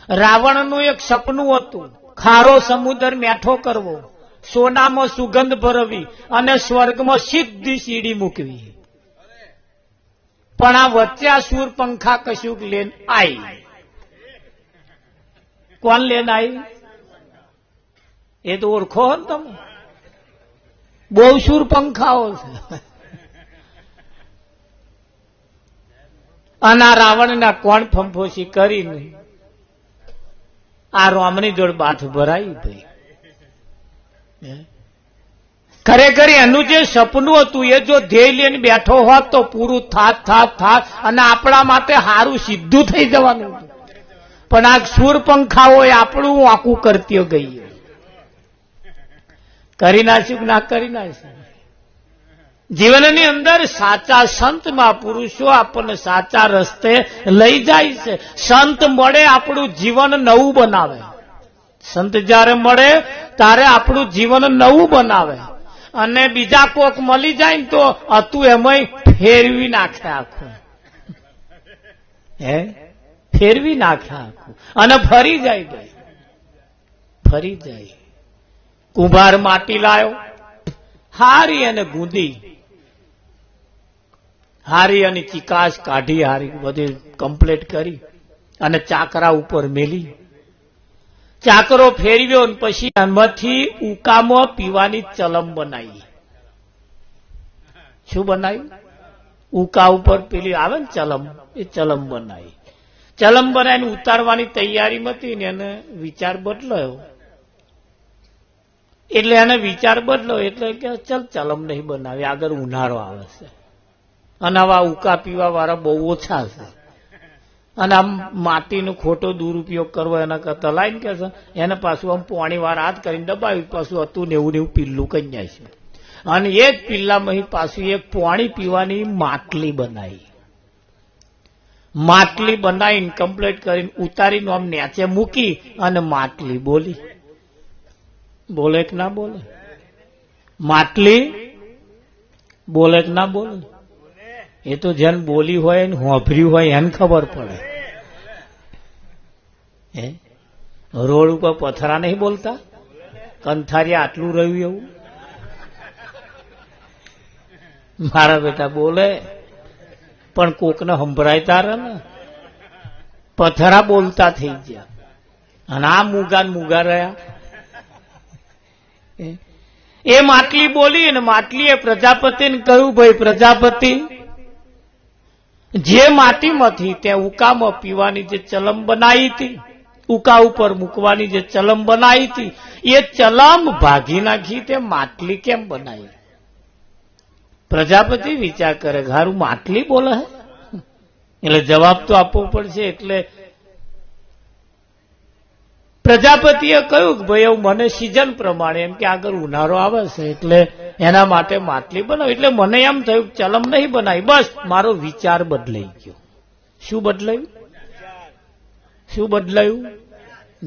રાવણનું એક સપનું હતું, ખારો સમુદ્ર મેઠો કરવો, સોનામાં સુગંધ ભરવી અને સ્વર્ગમાં સીધી સીડી મૂકવી. પણ આ વચ્ચે આ શૂરપંખા કશુંક લેન આવી. કોણ લેન આવી? એ તો ઓળખો હો ને તમે, બહુ શૂરપંખાઓ છે. અને આ રાવણના કોણ ફંફોશી કરીને આ રોમણી જોડ બાથ ભરાઈ ભાઈ. ખરેખર એનું જે સપનું હતું એ જો ધ્યેય લઈને બેઠો હોત તો પૂરું થાત અને આપણા માટે સારું સીધું થઈ જવાનું હતું. પણ આ શૂરપંખાઓએ આપણું આખું કરતી ગઈ. કરી નાખ્યું કે ના કરી નાખ્યું? જીવનની અંદર સાચા સંત મહાપુરુષો આપણને સાચા રસ્તે લઈ જાય છે. સંત મળે આપણું જીવન નવું બનાવે. સંત જયારે મળે ત્યારે આપણું જીવન નવું બનાવે. અને બીજા કોક મળી જાય ને તો હતું એમાં ફેરવી નાખે આખું. ફેરવી નાખે આખું અને ફરી જાય ભાઈ, ફરી જાય. કુંભાર માટી લાયો, હારી અને ગુંદી, હારી અને ચિકાસ કાઢી, હારી બધી કમ્પ્લીટ કરી અને ચાકરા ઉપર મેલી. ચાકરો ફેરવ્યો ને પછી એમાંથી ઉકામાં પીવાની ચલમ બનાવી. શું બનાવ્યું? ઉકા ઉપર પેલી આવે ને ચલમ, એ ચલમ બનાવી. ચલમ બનાવીને ઉતારવાની તૈયારીમાં હતી ને એને વિચાર બદલાયો. એટલે એને વિચાર બદલો એટલે કે ચલ ચલમ નહીં બનાવી, આગળ ઉનાળો આવે છે અને આવા ઉકા પીવા વાળા બહુ ઓછા છે અને આમ માટીનો ખોટો દુરુપયોગ કરવો એના કરતા લાઈને કે છે એને પાછું આમ પોણી વાર હાથ કરીને દબાવ્યું, પાછું હતું નેવું પીલ્લું કઈ જાય છે. અને એ જ પીલ્લામાં પાછું એક પોણી પીવાની માટલી બનાવી. માટલી બનાવીને કમ્પ્લીટ કરીને ઉતારીને આમ નીચે મૂકી અને માટલી બોલી. બોલે કે ના બોલે? માટલી બોલે કે ના બોલે? એ તો જેને બોલી હોય ને હોભર્યું હોય એને ખબર પડે. રોડ ઉપર પથરા નહીં બોલતા? કંથારિયા આટલું રહ્યું એવું? મારા બેટા બોલે પણ કોકને સંભળાય તારે ને. પથરા બોલતા થઈ ગયા અને આ મુગા રહ્યા. એ માટલી બોલી અને માટલીએ પ્રજાપતિને કહ્યું, ભાઈ પ્રજાપતિ, જે માટીમાંથી ત્યાં ઉકામાં પીવાની જે ચલમ બનાવી હતી, ઉકા ઉપર મૂકવાની જે ચલમ બનાવી હતી, એ ચલમ ભાગી નાખી તે માટલી કેમ બનાવી? પ્રજાપતિ વિચાર કરે, હારું માટલી બોલે હે, એટલે જવાબ તો આપવો પડશે. એટલે પ્રજાપતિએ કહ્યું કે ભાઈ એવું મને સિઝન પ્રમાણે એમ કે આગળ ઉનાળો આવે છે એટલે એના માટે માટલી બનાવી. એટલે મને એમ થયું ચલમ નહીં બનાવી, બસ મારો વિચાર બદલાઈ ગયો. શું બદલાયું? શું બદલાયું?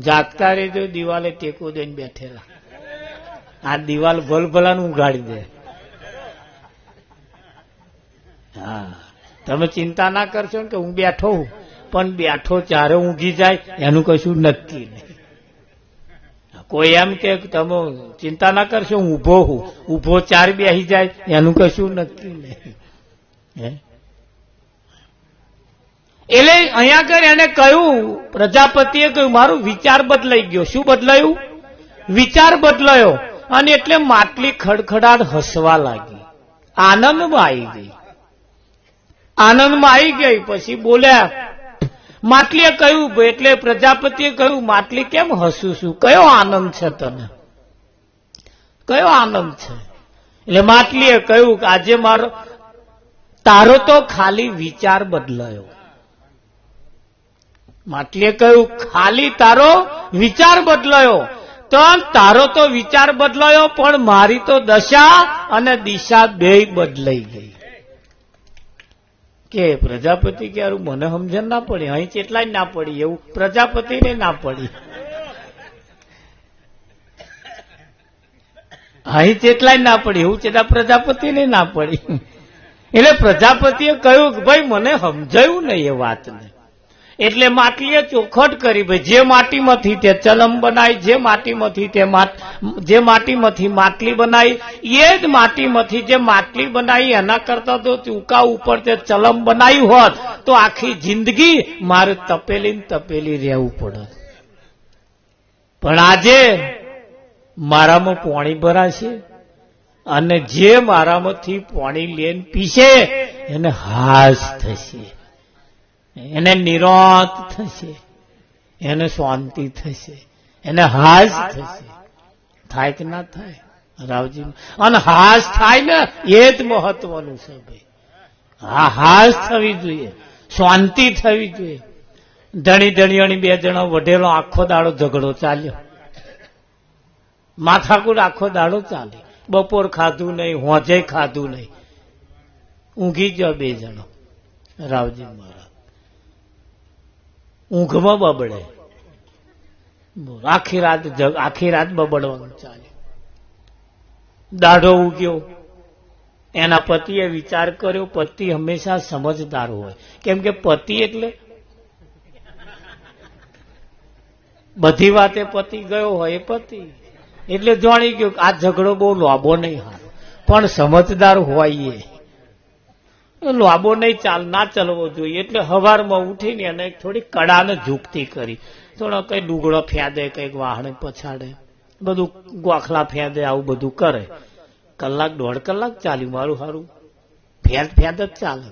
જાગતા રહેજો, દિવાલે ટેકો દઈને બેઠેલા. આ દિવાલ ભલભલાનું ઉગાડી દે. હા, તમે ચિંતા ના કરશો કે હું બેઠો હું, પણ બેઠો ચારે ઊંઘી જાય એનું કશું નક્કી નહીં. કોઈ એમ કે તમે ચિંતા ના કરશો હું ઉભો હું, ઉભો ચાર બેસી જાય એનું કશું નક્કી નહીં. એટલે અહીંયા આગળ એને કહ્યું, પ્રજાપતિએ કહ્યું મારો વિચાર બદલાઈ ગયો. શું બદલાયું? વિચાર બદલાયો. અને એટલે માટલી ખડખડાટ હસવા લાગી, આનંદમાં આવી ગઈ. આનંદમાં આવી ગઈ પછી બોલ્યા. માટલીએ કહ્યું, એટલે પ્રજાપતિએ કહ્યું, માટલી કેમ હસું છું? કયો આનંદ છે તને? કયો આનંદ છે? એટલે માટલીએ કહ્યું કે આજે તારો તો ખાલી વિચાર બદલાયો. માટલીએ કહ્યું ખાલી તારો વિચાર બદલાયો, તો તારો તો વિચાર બદલાયો પણ મારી તો દશા અને દિશા બેય બદલાઈ ગઈ. કે પ્રજાપતિ કે યાર મને સમજણ ના પડી, અહીં કેટલાય ના પડી, એવું પ્રજાપતિને ના પડી. અહીં કેટલાય ના પડી એવું છતાં પ્રજાપતિને ના પડી. એટલે પ્રજાપતિએ કહ્યું કે ભાઈ મને સમજાયું નહીં એ વાતને. એટલે માટલીએ ચોખટ કરી, ભાઈ જે માટીમાંથી તે ચલમ બનાવી, જે માટીમાંથી માટલી બનાવી, એ જ માટીમાંથી જે માટલી બનાવી એના કરતા તો ચૂકા ઉપર તે ચલમ બનાવી હોત તો આખી જિંદગી મારે તપેલી રહેવું પડે. પણ આજે મારામાં પાણી ભરાશે અને જે મારામાંથી પાણી લઈને પીશે એને હાશ થશે, એને નિરાંત થશે, એને શાંતિ થશે, એને હાશ થશે. થાય કે ના થાય રાવજી? અને હાશ થાય ને એ જ મહત્વનું છે ભાઈ. હા, હાશ થવી જોઈએ, શાંતિ થવી જોઈએ. ધણીધણીઓની બે જણા વઢેલો આખો દાડો ઝઘડો ચાલ્યો, માથાકૂટ આખો દાડો ચાલે, બપોર ખાધું નહીં, હોજે ખાધું નહીં, ઊંઘી ગયો બે જણો. રાવજી મહારાજ ઊંઘમાં બબડે, આખી રાત બબડવાનું ચાલે. દાઢો ઉગ્યો, એના પતિએ વિચાર કર્યો. પતિ હંમેશા સમજદાર હોય, કેમ કે પતિ એટલે બધી વાતે પતિ ગયો હોય એ પતિ એટલે જાણી ગયો આ ઝઘડો બહુ લાંબો નહીં હારો, પણ સમજદાર હોય એ લાંબો નહીં ના ચાલવો જોઈએ. એટલે હવારમાં ઉઠીને એને થોડી કડાને ઝૂકતી કરી, થોડો કઈ ડુગડો ફેંદે, કઈક વાહણે પછાડે, બધું ગોખલા ફેંદે, આવું બધું કરે. કલાક 1.5 કલાક ચાલ્યું મારું સારું, ફેંદ જ ચાલે.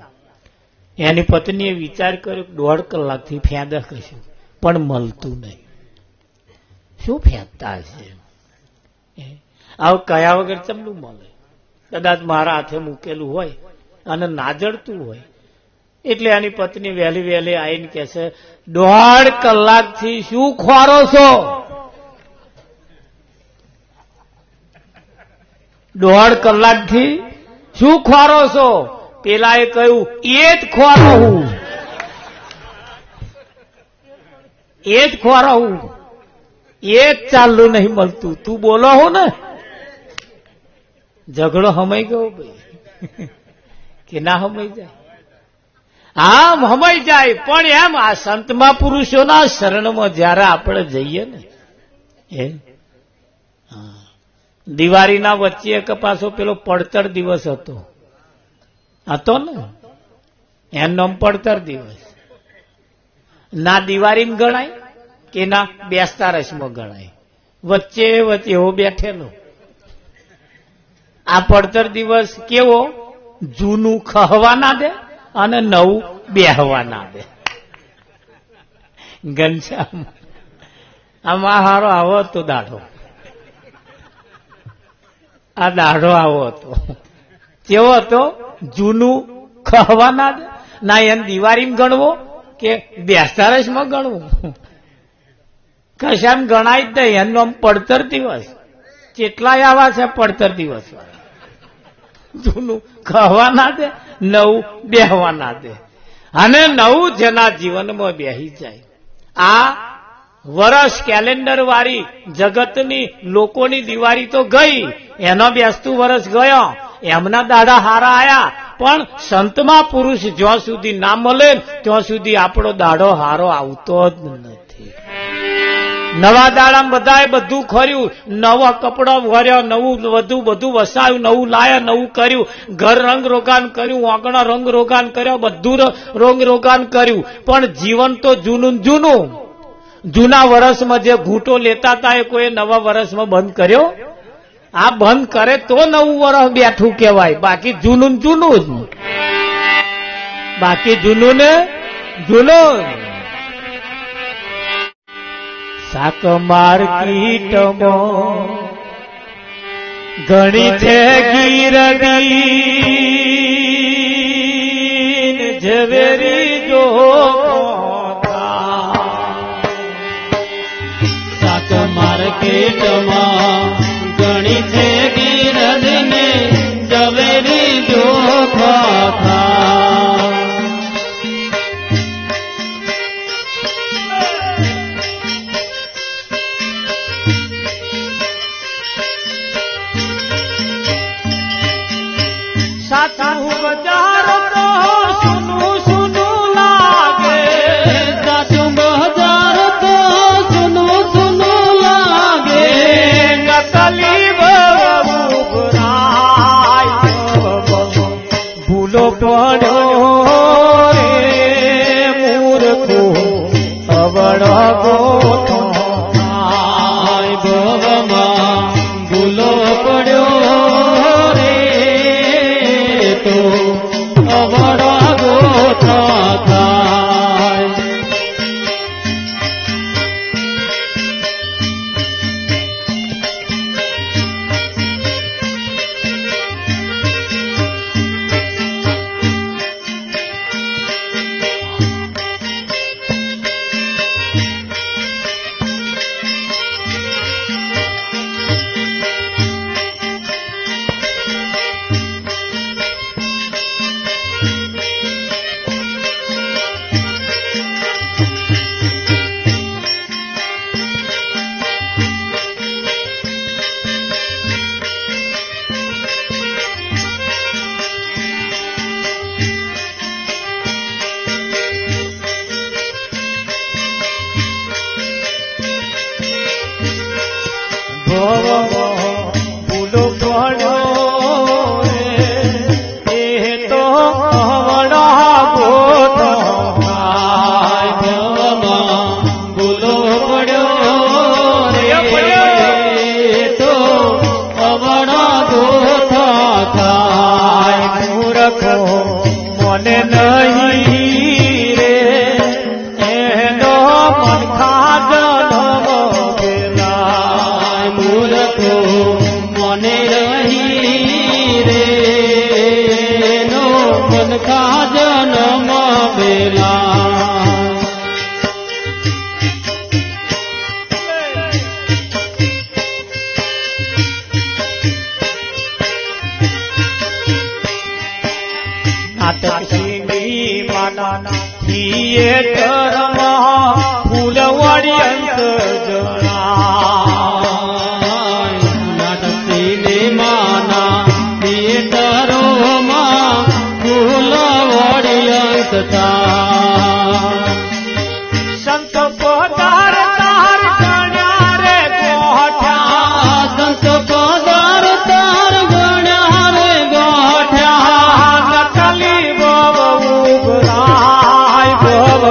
એની પત્નીએ વિચાર કર્યો 1.5 કલાકથી ફેંદ કશું પણ મળતું નહીં, શું ફેંકતા હશે? આવું કયા વગર ચમનું મળે? કદાચ મારા હાથે મૂકેલું હોય અને ના જડતું હોય. એટલે એની પત્ની વહેલી આવીને કહે છે, 1.5 કલાકથી શું ખોરો છો? 1.5 કલાકથી શું ખોરો છો? પેલાએ કહ્યું, એ જ ખોરો હું, એ જ ખોરો હું, એ જ ચાલુ નહીં મળતું, તું બોલો હું ને. ઝઘડો હમાઈ ગયો ભાઈ કે ના હમાઈ જાય? આમ હમાઈ જાય. પણ એમ આ સંતમાં પુરુષોના શરણમાં જયારે આપણે જઈએ ને, એ દિવાળીના વચ્ચે એક પાછો પેલો પડતર દિવસ હતો ને, એનું નામ પડતર દિવસ. ના દિવાળીમાં ગણાય કે ના બેસતારસમાં ગણાય, વચ્ચે એવો બેઠેલો. આ પડતર દિવસ કેવો? જૂનું ખહવા ના દે અને નવું બેહવા ના દે. ઘનશ્યામ આમાં હારો આવો હતો દાઢો, આ દાઢો આવો હતો. કેવો હતો? જૂનું ખહવા ના દે, ના એને દિવાળીમાં ગણવો કે બેસતારસમાં ગણવું, કશામ ગણાય જ નહીં. એનું આમ પડતર દિવસ. કેટલાય આવા છે પડતર દિવસ વાળા. જૂનું ખહવા ના દે, નવું બેહવા ના દે. અને નવું જેના જીવનમાં બેહી જાય. આ વર્ષ કેલેન્ડર વાળી જગતની લોકોની દિવાળી તો ગઈ, એનો બેસતું વર્ષ ગયો, એમના દાડા હારા આયા. પણ સંતમાં પુરુષ જ્યાં સુધી ના મળે ત્યાં સુધી આપણો દાડો હારો આવતો જ નથી. નવા દાડામાં બધાએ બધું ખર્યું, નવા કપડા ભર્યા, નવું બધું વસાયું, નવું લાયા, નવું કર્યું, ઘર રંગ રોગાન કર્યું, આંગણા રંગ રોગાન કર્યા, બધું રંગ રોગાન કર્યું. પણ જીવન તો જૂનું. જૂના વર્ષમાં જે ઘૂંટો લેતા હતા એ કોઈ નવા વર્ષમાં બંધ કર્યો? આ બંધ કરે તો નવું વર્ષ બેઠું કહેવાય, બાકી જૂનું જ. બાકી જૂનું ને જૂનું. શાક માર્કેટમાં ઘણી છે ગીરદી ઝવેરી જો, શાક માર્કેટમાં ઘણી છે ગીરદી ને ઝવેરી જો સાચું બજાર તો સુનું લાગે, પડ્યો રે મૂર્ખો અવળો ગોઠો ભવમાં ભૂલો પડ્યો રે તો અવળા ગોઠા થાય. ભૂલો પડ્યો એ તો અવળા ગોઠો ભવમાં ભૂલો પડ્યો રે તો અવળા ગોઠા થાય. મૂર્ખો મને નહીં રે એનો મનખા જન્મ પેલા મૂર્ખો મને રહી રે નો મનખા જન્મ પેલા. નાટક સિંગી માના થિયેટરમાં ફૂલવાડી અંત જણાય. નાટક સિનેમાના થિયેટરોમાં ફૂલવાડી અંત થાય. સંત પધાર તાર ગણ્યા રે ગોઠ્યા સંત પધાર તાર ગણ્યા રે ગોઠ્યા. નકલી બબ ઉભરાય બબ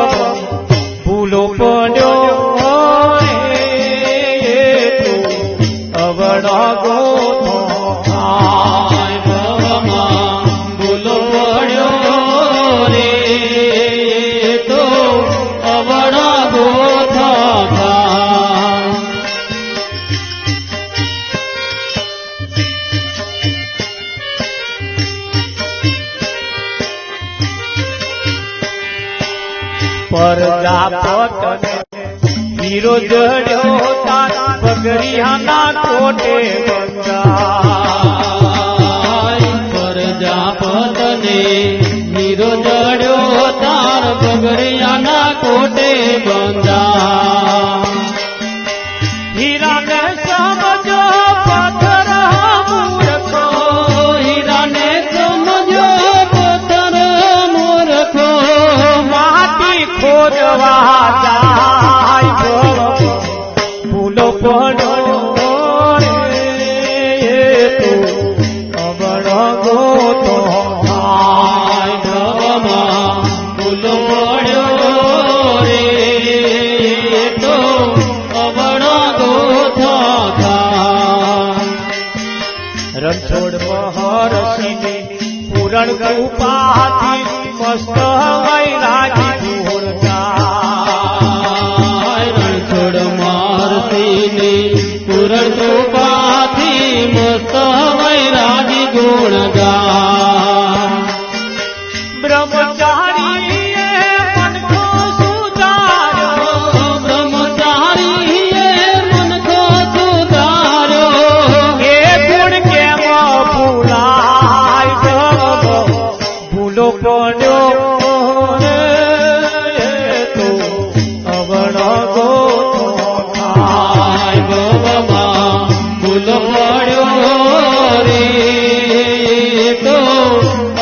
ભૂલો પડ્યો રે તો અવળો ગોઠો ભવમાં ભૂલો પડ્યો રે તો અવળા ગોઠા થાય. પ્રજાપતને હીરો જડ્યો તાર પગરિયાના કોટે બંધાય. પ્રજાપતને હીરો જડ્યો તાર પગરિયાના કોટે બંધા. હીરાને સમજો પથ્થર મૂર્ખો હીરાને સમજો પથ્થર મૂર્ખો માટી ખોદવા જાય ભૂલો પડ્યો રે તો અવળો ગોઠો ભવમાં ભૂલો પડ્યો રે તો અવળા ગોઠા થાય. રણછોડ મહર્ષિને પૂરણ કૃપાથી મસ્ત વૈરાગી રણછોડ મહર્ષિની પૂરણ કૃપાથી મસ્ત વૈરાગી ગુણ ગા. બ્રહ્મચારીએ મનખો સુધાર્યો બ્રહ્મચારીએ મનખો સુધાર્યો. એ ગુણ કેમ ભૂલાય ભૂલો પડ્યો રે તો અવળો ગોઠો થાય. ભવમાં ભૂલો પડ્યો રે તો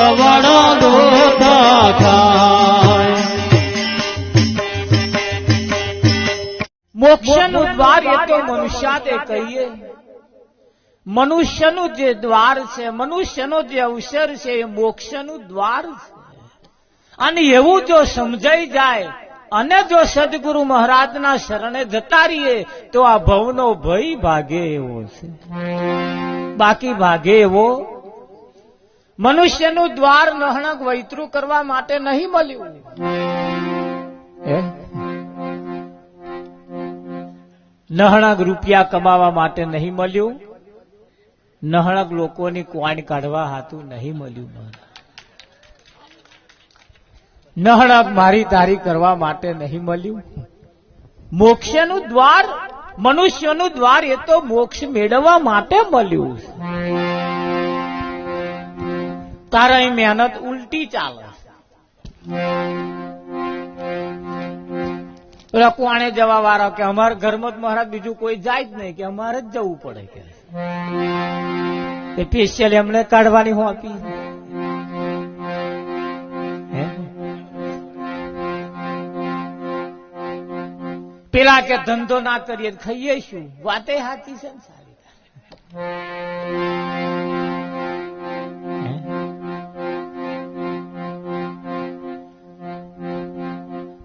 અવળા ગોઠા થાય. મોક્ષનું દ્વાર એ તો મનુષ્યાતે કહીએ. મનુષ્યનું જે દ્વાર છે, મનુષ્યનો જે અવસર છે એ મોક્ષનું દ્વાર છે. અને એવું જો સમજાઈ જાય અને જો સદગુરુ મહારાજના શરણે જતા રહીએ તો આ ભવનો ભય ભાગે એવો છે. બાકી ભાગે એવો મનુષ્યનું દ્વાર નહણક વૈતરું કરવા માટે નહીં મળ્યું. નહણક રૂપિયા કમાવા માટે નહીં મળ્યું. નહણક લોકોની કોણ કાઢવા હાતું નહીં મળ્યું. નહણક મારી તારી કરવા માટે નહીં મળ્યું. મોક્ષનું દ્વાર, મનુષ્યનું દ્વાર એ તો મોક્ષ મેળવવા માટે મળ્યું. તારી મહેનત ઉલટી ચાલે. કોણે જવા વાળો કે અમારા ઘરમાં જ મહારાજ બીજું કોઈ જાય જ નહીં, કે અમારે જ જવું પડે કે સ્પેશિયલ એમને કાઢવાની હું આપી. પેલા કે ધંધો ના કરીએ ખાઈએ શું? વાતે સાચી છે ને સારી.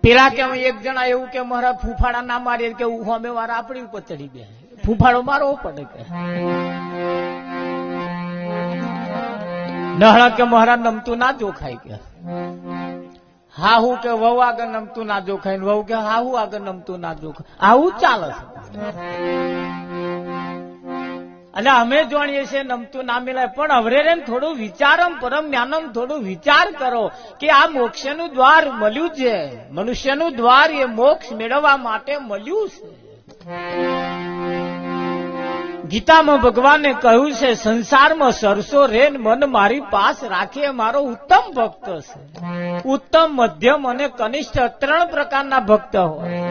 પેલા કે એક જણા એવું કે મારા ફૂફાડા ના મારીએ કે અમે વાળા આપણી ઉપર ચડી ગયા, ફૂફાડો મારવો પડે કે. નહણા કે મારા નમતું ના જોખાય કે. હાહુ કે વહુ આગળ નમતું ના જોખાય, વહુ કે હાહુ આગળ નમતું ના જોખાય. આવું ચાલે છે. અને અમે જાણીએ છીએ નમતું ના મિલાય, પણ હવે થોડું વિચારમ પરમ જ્ઞાનમ થોડું વિચાર કરો કે આ મોક્ષનું દ્વાર મળ્યું છે. મનુષ્યનું દ્વાર એ મોક્ષ મેળવવા માટે મળ્યું છે. ગીતામાં ભગવાને કહ્યું છે સંસારમાં સરસો રેન મન મારી પાસ રાખે મારો ઉત્તમ ભક્ત છે. ઉત્તમ, મધ્યમ અને કનિષ્ઠ 3 પ્રકારના ભક્ત હોય.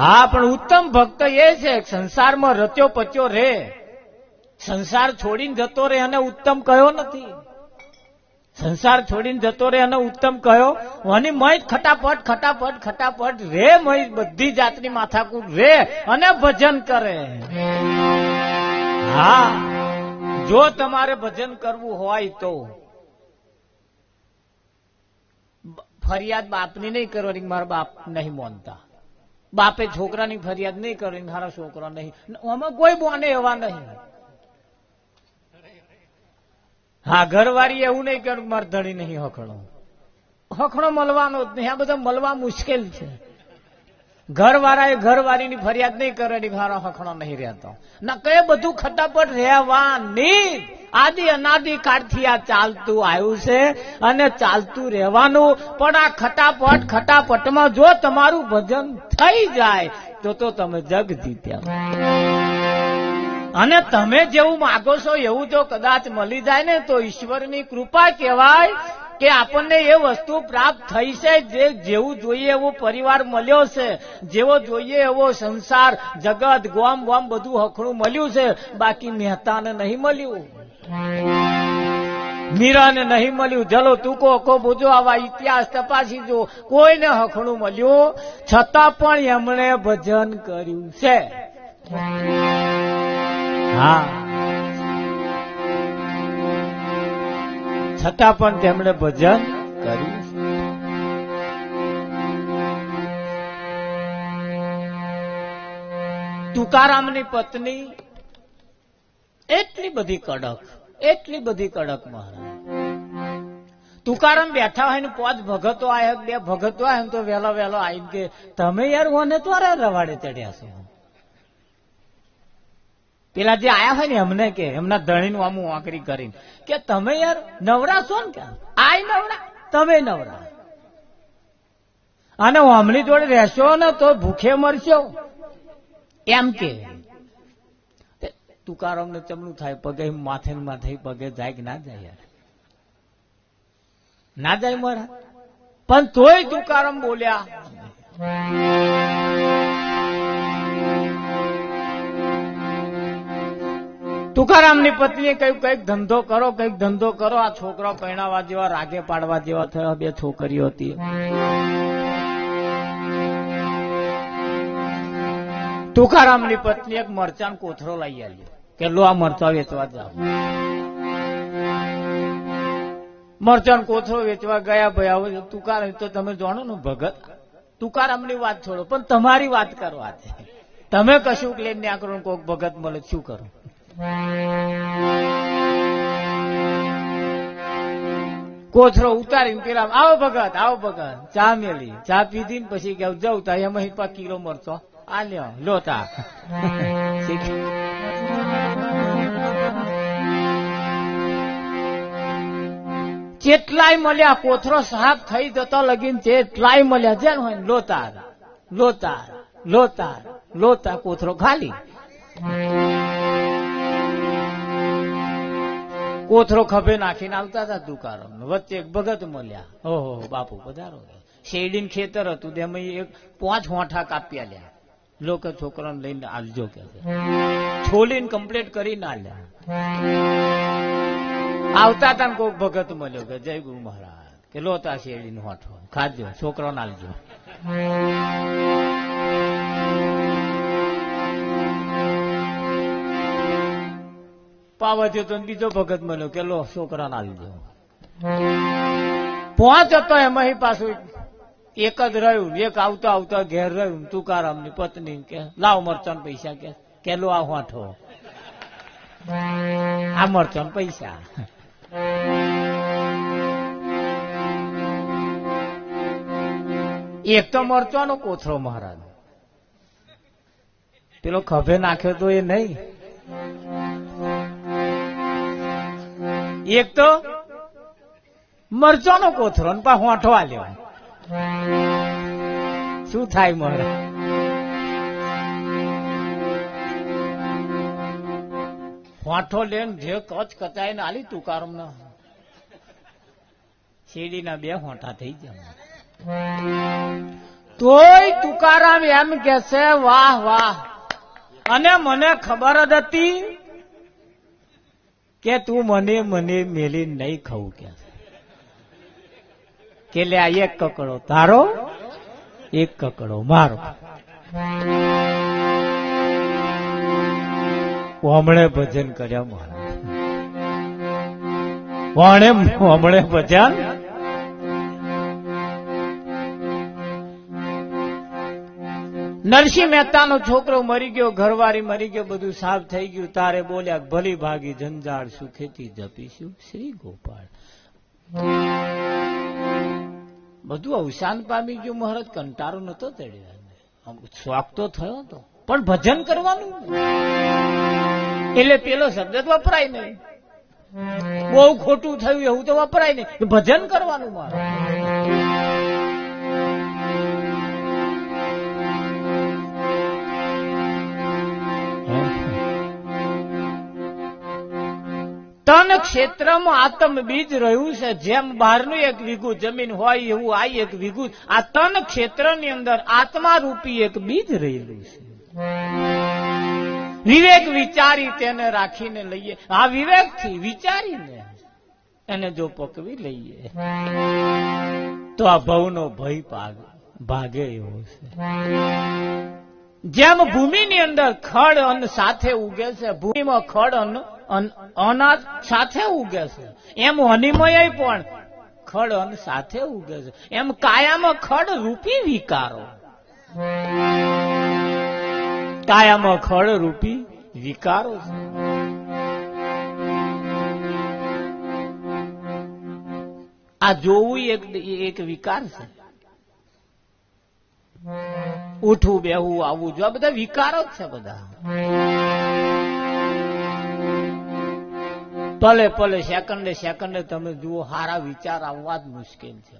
હા, પણ ઉત્તમ ભક્ત એ છે સંસારમાં રચ્યો પચ્યો રે, સંસાર છોડીને જતો રે અને ઉત્તમ કયો નથી. સંસાર છોડીને જતો રે અને ઉત્તમ કયો અને મય ખટાપટ ખટાપટ ખટાપટ રે, મય બધી જાતની માથાકૂટ રે અને ભજન કરે. હા, જો તમારે ભજન કરવું હોય તો ફરિયાદ બાપની નહીં કરવાની, મારા બાપ નહીં માનતા. બાપે છોકરાની ફરિયાદ નહીં કરવી, મારા છોકરા નહીં. આમાં કોઈ બોને એવા નહીં. હા, ઘરવાળી એવું નહીં કરું મારે ધણી નહીં હખણો. હખણો મળવાનો જ નહીં. આ બધા મળવા મુશ્કેલ છે. ઘરવાળાએ ઘરવાળીની ફરિયાદ નહીં કરવાની, મારો હખણો નહીં રહેતો. ના કઈ બધું ખટાપટ રહેવાની આદિ અનાદિ કાળથી આ ચાલતું આવ્યું છે અને ચાલતું રહેવાનું. પણ આ ખટાપટ ખટાપટમાં જો તમારું ભજન થઈ જાય તો તમે જગ જીત્યા. અને તમે જેવું માગો છો એવું જો કદાચ મળી જાય ને તો ઈશ્વરની કૃપા કહેવાય કે આપણને એ વસ્તુ પ્રાપ્ત થઈ છે. જે જેવું જોઈએ એવો પરિવાર મળ્યો છે, જેવો જોઈએ એવો સંસાર જગત ગોમ બોમ બધું હખણું મળ્યું છે. બાકી મહેતાને નહીં મળ્યું, મીરાને નહીં મળ્યું. જલો ટૂંકો અખો બોજો આવા ઇતિહાસ તપાસી જો, કોઈને હખણું મળ્યું છતાં પણ એમણે ભજન કર્યું છે. હા, છતાં પણ તેમણે ભજન કર્યું. તુકારામની પત્ની એટલી બધી કડક, એટલી બધી કડક મહારાજ. તુકારામ બેઠા હોય ને 5 ભગતો આયા, 2 ભગતો આયા તો વહેલો વહેલો આવીને કે તમે યાર ઓને તો રવાડે ચડ્યા છો. પેલા જે આયા હોય ને એમને કે એમના ધણીનું આમ આકરી કરીને કે તમે યાર નવરા છો ને, કે આય નવરા, તમે નવરા, અને અમની જોડે રહેશો ને તો ભૂખે મરશો એમ કે. તુકારામ ને ચમનું થાય, પગે માથે માથે પગે જાય કે ના જાય યાર, ના જાય મારા. પણ તોય તુકારામ બોલ્યા. તુકારામની પત્નીએ કહ્યું કઈક ધંધો કરો, કઈક ધંધો કરો. આ છોકરા પરણાવા જેવા, રાગે પાડવા જેવા થયા. 2 છોકરીઓ હતી. તુકારામની પત્ની એક મરચાં કોથળો લઈ આવી કે લો આ મરચા વેચવા જાઓ. મરચાં કોથળો વેચવા ગયા ભાઈ હવે તુકારામ તો તમે જાણો ને ભગત તુકારામની વાત છોડો પણ તમારી વાત કરવા છે. તમે કશું લઈને આકરો કોક ભગત મળે શું કરો? કોથળો ઉતારીને પેલા આવો ભગત ચા મેલી ચા પીધી ને પછી કે જવું તા એમાં કિલો મરચો આ લ્યો લોતા જેટલાય મળ્યા કોથળો સાફ થઈ જતો લગીન જેટલાય મળ્યા જેમ હોય લોતા કોથળો ખાલી. કોથળો ખભે નાખીને આવતા હતા દુકાન વચ્ચે એક ભગત મળ્યા. ઓહો બાપુ પધારો. શેરડીન ખેતર હતું તેમાં એક 5 હોઠા કાપ્યા લ્યા. લોકો છોકરાને લઈને આવજો કે છોલીને કમ્પ્લીટ કરીને આલ્યા. આવતા હતા કોઈક ભગત મળ્યો કે જય ગુરુ મહારાજ કે લોતા શેરડીનો હોઠો ખાજો છોકરાને આલજો. પાવજો તો બીજો ભગત મળ્યો કે લો છોકરાને આલજો. 5 હતો એમાં પાછું એક જ રહ્યું. એક આવતા આવતા ઘેર રહ્યું તુકારામની પત્ની કે લાવ મરચાં પૈસા કે લો આ હોઠો આ મરચાં પૈસા. એક તો મરચાંનો કોથળો મહારાજ પેલો ખભે નાખ્યો તો એ નહીં. એક તો મરચાંનો કોથળો ને પા હોઠો આલ્યો. શું થાય મહારાજ? હોઠો લઈને જે કચ કચાઈને આલી તુકારામ ના શેરડીના 2 હોઠા થઈ ગયા. તોય તુકારામ એમ કે છે વાહ વાહ. અને મને ખબર જ હતી કે તું મને મેલી નહીં ખાવું કે લે આ 1 કકડો તારો 1 કકડો મારો. હમણે ભજન કર્યા મહારાજ હમણે ભજન. નરસિંહ મહેતાનો છોકરો મરી ગયો, ઘરવાળી મરી ગયો, બધું સાફ થઈ ગયું. તારે બોલ્યા ભલી ભાગી જંજાળ સુખેથી જપીશું શ્રી ગોપાળ. બધું અવસાન પામી ગયું મહારાજ. કંટાળો નતો ચડ્યો, શોખ તો થયો હતો પણ ભજન કરવાનું એટલે પેલો શબ્દ જ વપરાય નહીં. બહુ ખોટું થયું એવું તો વપરાય નહીં. ભજન કરવાનું મારે. તન ક્ષેત્રમાં આત્મ બીજ રહ્યું છે. જેમ બહારનું 1 વીઘું જમીન હોય એવું આ 1 વીઘું આ તન ક્ષેત્રની અંદર આત્મા રૂપી 1 બીજ રહેલું છે. વિવેક વિચારી તેને રાખીને લઈએ. આ વિવેકથી વિચારીને એને જો પકવી લઈએ તો આ ભવનો ભય ભાગે એવો છે. જેમ ભૂમિની અંદર ખડ અન્ન સાથે ઉગે છે, ભૂમિમાં ખડ અનાજ સાથે ઉગે છે, એમ હનીમય પણ ખડ અન્ન સાથે ઉગે છે. એમ કાયામાં ખડ રૂપી વિકારો, કાયામાં ખડ રૂપી વિકારો છે. આ જોવું એક વિકાર છે. ઉઠવું બેહવું આવવું જો આ બધા વિકારો જ છે. બધા પલે પલે સેકન્ડે સેકન્ડે તમે જુઓ સારા વિચાર આવવા જ મુશ્કેલ છે.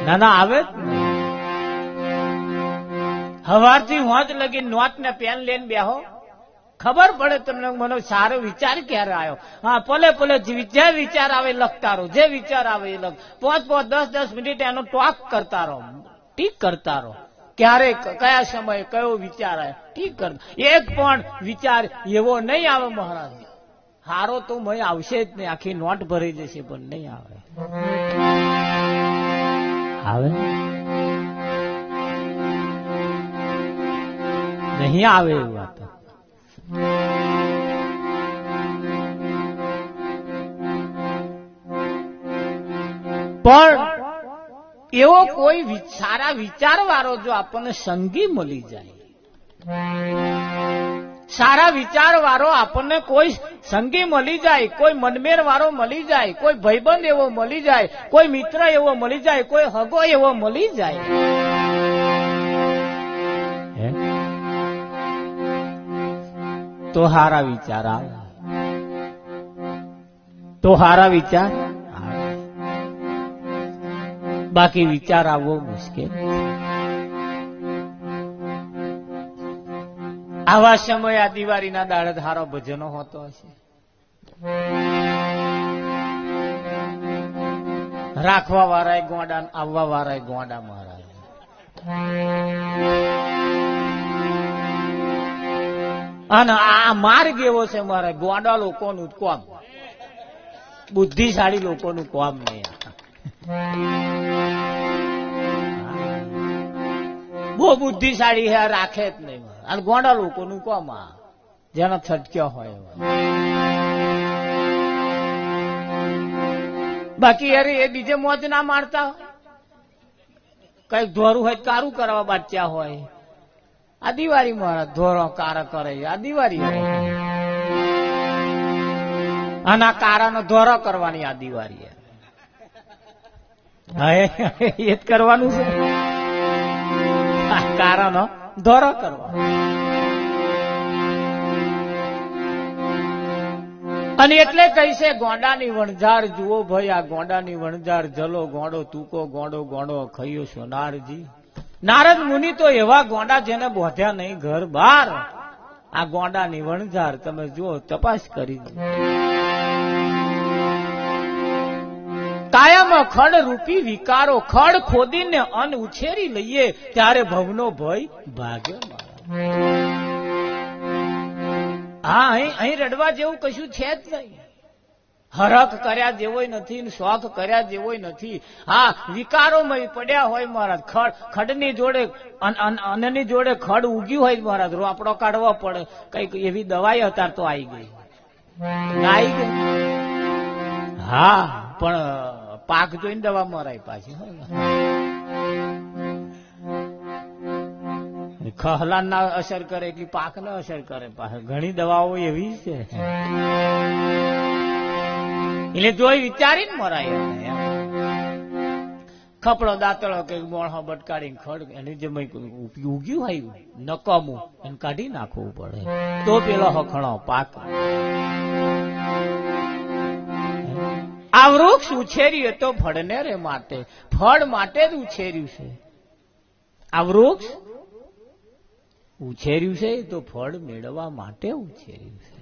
ના ના આવે જ હવારથી હોજ લગી નોટ ને પેન લઈને બેહો, ખબર પડે તમને મને સારો વિચાર ક્યારે આવ્યો. હા પલે પલે જે વિચાર આવે લખતા રહો, જે વિચાર આવે એ લખ. 5-5 10-10 મિનિટ એનો ટોક કરતા રહો, ટીક કરતા રહો. ક્યારે કયા સમયે કયો વિચાર આવે ઠીક કર. એક પણ વિચાર એવો નહીં આવે મહારાજ. હારો તો મય આવશે જ નહીં, આખી નોટ ભરી જશે પણ નહીં આવે. આવે નહીં આવે એ વાત. પણ એવો કોઈ સારા વિચારવાળો જો આપણને સંગી મળી જાય, સારા વિચારવાળો આપણને કોઈ સંગી મળી જાય, કોઈ મનમેર વાળો મળી જાય, કોઈ ભાઈબંધ એવો મળી જાય, કોઈ મિત્ર એવો મળી જાય, કોઈ હગો એવો મળી જાય, તો હારા વિચાર આવે, તો હારા વિચાર આવે. બાકી વિચાર આવવો મુશ્કેલ. આવા સમય આ દિવાળીના દાડે ધારો ભજનો હોતો હશે, રાખવા વાળાએ ગોંડા, આવવા વાળાએ ગોંડા મહારાજ. અને આ માર્ગ એવો છે મારે, ગોંડા લોકોનું કોમ, બુદ્ધિશાળી લોકોનું કોમ નહીં. બહુ બુદ્ધિશાળી હે, રાખે જ નહીં. અને ગોંડા લોકોનું કોમ આ જેનો છટક્યો હોય. બાકી યાર એ બીજે મોજ ના મારતા, કઈક ધોરું હોય કારું કરવા બાચ્યા હોય. આ દિવાળી માં ધોરો કારા કરે, આ દિવાળી અને આ કારાનો ધોરો કરવાની આ દિવાળી. એ જ કરવાનું છે, કારાનો ધોરો કરવા. અને એટલે કહી છે ગોંડાની વણઝાર જુઓ ભાઈ, આ ગોંડાની વણઝાર જલો ગોંડો તૂકો ગોંડો ગોંડો ખૈયો સોનારજી. નારદ મુનિ તો એવા ગોંડા જેને બોધ્યા નહીં ઘર બહાર. આ ગોંડાની વણઝાર તમે જુઓ, તપાસ કરી. કાયમ ખડ રૂપી વિકારો, ખડ ખોદીને અન્ન ઉછેરી લઈએ ત્યારે ભવનો ભય ભાગ્યો. હા, અહીં રડવા જેવું કશું છે જ નહીં. હરખ કર્યા જેવો નથી, શોખ કર્યા જેવો નથી. હા, વિકારોમાં પડ્યા હોય મહારાજ. ખડની જોડે અન્નની જોડે ખડ ઉગ્યું હોય મહારાજ, રોપડો કાઢવો પડે. કઈક એવી દવાઈ અત્યારે તો આવી ગઈ, આવી ગઈ. હા, પણ પાક જોઈને દવા મરાય પાછી. ખહલા ના અસર કરે એટલી પાક ના અસર કરે. ઘણી દવાઓ એવી છે, એટલે જોઈ વિચારીને મરાય. ખપડો દાંતળો કે મોણો બટકાડીને ખડ એની જે ઉગ્યું હોય નકામું એને કાઢી નાખવું પડે, તો પેલો હખણો પાક. આ વૃક્ષ ઉછેર્યું તો ફળને રે માટે, ફળ માટે જ ઉછેર્યું છે. આ વૃક્ષ ઉછેર્યું છે તો ફળ મેળવવા માટે ઉછેર્યું છે.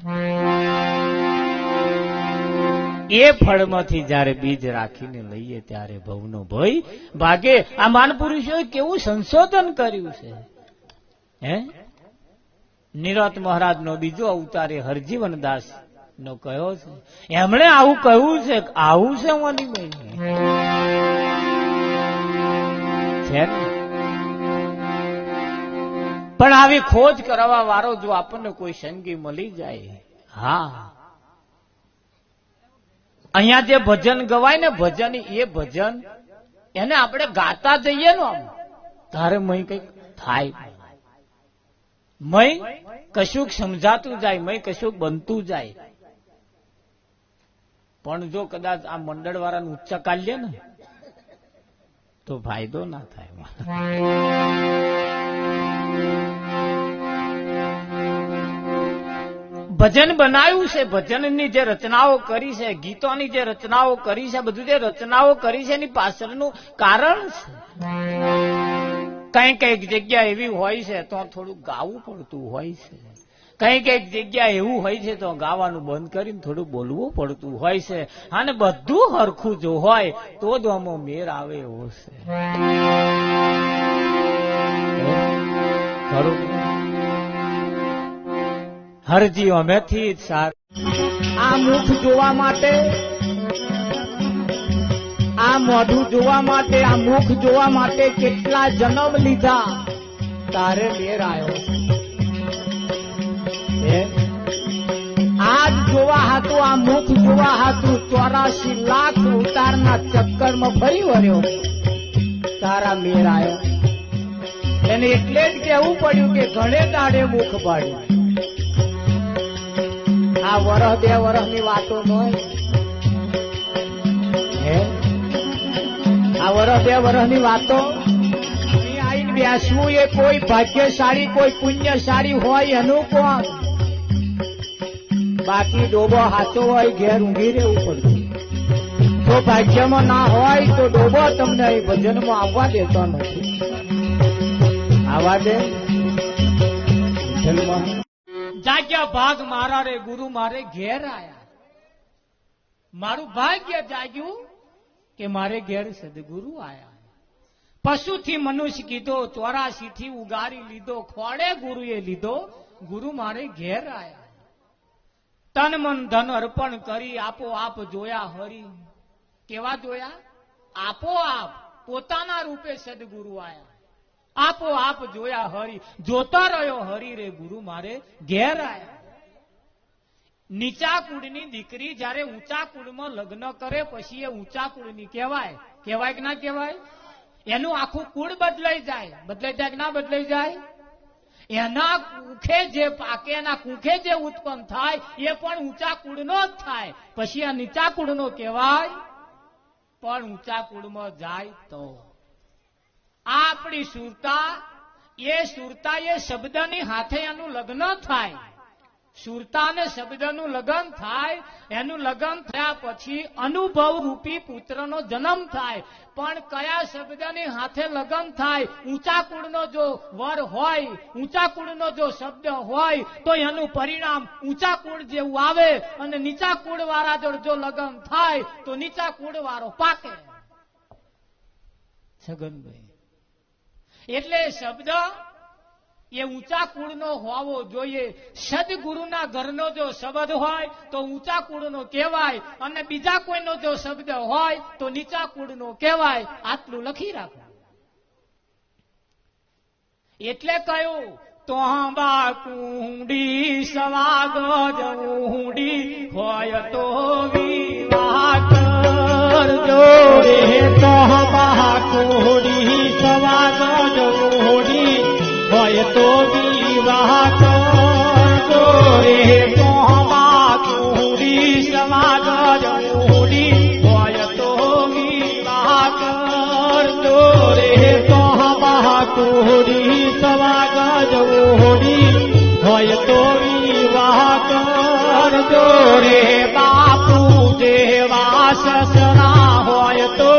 એ ફળમાંથી જયારે બીજ રાખીને લઈએ ત્યારે ભવનો ભય ભાગે. આ માનપુરુષોએ કેવું સંશોધન કર્યું છે. હે, નિરત મહારાજ નો બીજો અવતાર એ હરજીવનદાસ નો કયો છે. એમણે આવું કહ્યું છે, આવું છે મનીભાઈ છે ને. પણ આવી ખોજ કરવા વાળો જો આપણને કોઈ સંગી મળી જાય, હા, અહીંયા જે ભજન ગવાય ને ભજન, એ ભજન એને આપણે ગાતા જઈએ ને આમ, તારે મય કઈક થાય, મય કશુંક સમજાતું જાય, મય કશુંક બનતું જાય. પણ જો કદાચ આ મંડળ વાળાને ઉચ્ચા કાઢીએ ને તો ફાયદો ના થાય. ભજન બનાવ્યું છે, ભજનની જે રચનાઓ કરી છે, ગીતોની જે રચનાઓ કરી છે, બધું જે રચનાઓ કરી છે એની પાછળનું કારણ છે. કઈક જગ્યા એવી હોય છે તો થોડું ગાવું પડતું હોય છે, કઈક જગ્યા એવું હોય છે તો ગાવાનું બંધ કરીને થોડું બોલવું પડતું હોય છે. અને બધું હરખું જો હોય તો જ આમાં મેર આવે એવો છે. ખરું હરજી અમેથી સાર. આ મુખ જોવા માટે, આ મોઢું જોવા માટે, આ મુખ જોવા માટે કેટલા જન્મ લીધા, તારે મેર આવ્યો. આજ જોવા હાતું, આ મુખ જોવા હાતું 84 લાખ ઉતારના ચક્કરમાં ફરી વળ્યો, તારા મેર આવ્યો. એને એટલે જ કહેવું પડ્યું કે ઘણે દાડે મુખ પાડ્યું. આ વરસ 2 વર્ષની વાતો ન હોય. આ વરસ 2 વર્ષની વાતો આવીને બેસવું એ કોઈ ભાગ્યશાળી, કોઈ પુણ્યશાળી હોય એનું કોણ. બાકી ડોબો હાચો હોય ઘેર ઊંઘી રહેવું પડતું. તો ભાગ્યમાં ના હોય તો ડોબો તમને અહીં ભજનમાં આવવા દેતો નથી. આવા દે જાગ્યા ભાગ મારા રે ગુરુ મારે ઘેર આયા. મારું ભાગ્ય જાગ્યું કે મારે ઘેર સદગુરુ આયા. પશુથી મનુષ્ય કીધો, 84 થી ઉગારી લીધો, ખોડે ગુરુએ લીધો, ગુરુ મારે ઘેર આયા. તન મન ધન અર્પણ કરી આપો આપ જોયા હરી. કેવા જોયા? આપો આપ પોતાના રૂપે સદગુરુ આયા. આપો આપ જોયા હરી, જોતા રહ્યો હરી રે ગુરુ મારે ઘેર આયા. નીચા કુળની દીકરી જયારે ઊંચા કુળમાં લગ્ન કરે પછી એ ઊંચા કુળની કહેવાય. કહેવાય કે ના કહેવાય? એનું આખું કુળ બદલાઈ જાય. બદલાઈ જાય કે ના બદલાઈ જાય? એના કુખે જે પાકે, એના કુખે જે ઉત્પન્ન થાય એ પણ ઊંચા કુળનો જ થાય. પછી આ નીચા કુળનો કહેવાય. પણ ઊંચા કુળમાં જાય તો આ આપણી સુરતા, એ સુરતા એ શબ્દની હાથે એનું લગ્ન થાય. સુરતા અને શબ્દનું લગ્ન થાય. એનું લગ્ન થયા પછી અનુભવ રૂપી પુત્રનો જન્મ થાય. પણ કયા શબ્દની હાથે લગ્ન થાય? ઊંચા કુળનો જો વર હોય, ઊંચા કુળનો જો શબ્દ હોય તો એનું પરિણામ ઊંચા કુળ જેવું આવે. અને નીચા કુળ વાળા જોડ જો લગ્ન થાય તો નીચા કુળ વાળો પાકે. છગનભાઈ, એટલે શબ્દ એ ઊંચા કુળનો હોવો જોઈએ. સદગુરુના ઘરનો જો શબ્દ હોય તો ઊંચા કુળનો કહેવાય, અને બીજા કોઈનો જો શબ્દ હોય તો નીચા કુળનો કહેવાય. આટલું લખી રાખો. એટલે કહ્યું, તોબા કુંડી સવાગજ ઊંડી હોય તો વિવાહ કરજો રે. તોબા કુંડી સવાગજ ઊંડી હોય તો વિવાહ કરજો રે. તોબા કુંડી સવાગજ ઊંડી હોય તો વિવાહ કરજો રે. તોબા કુંડી સવાગજ ઊંડી હોય તો વિવાહ કરજો રે. બાપુ જેવા સસરા હોય તો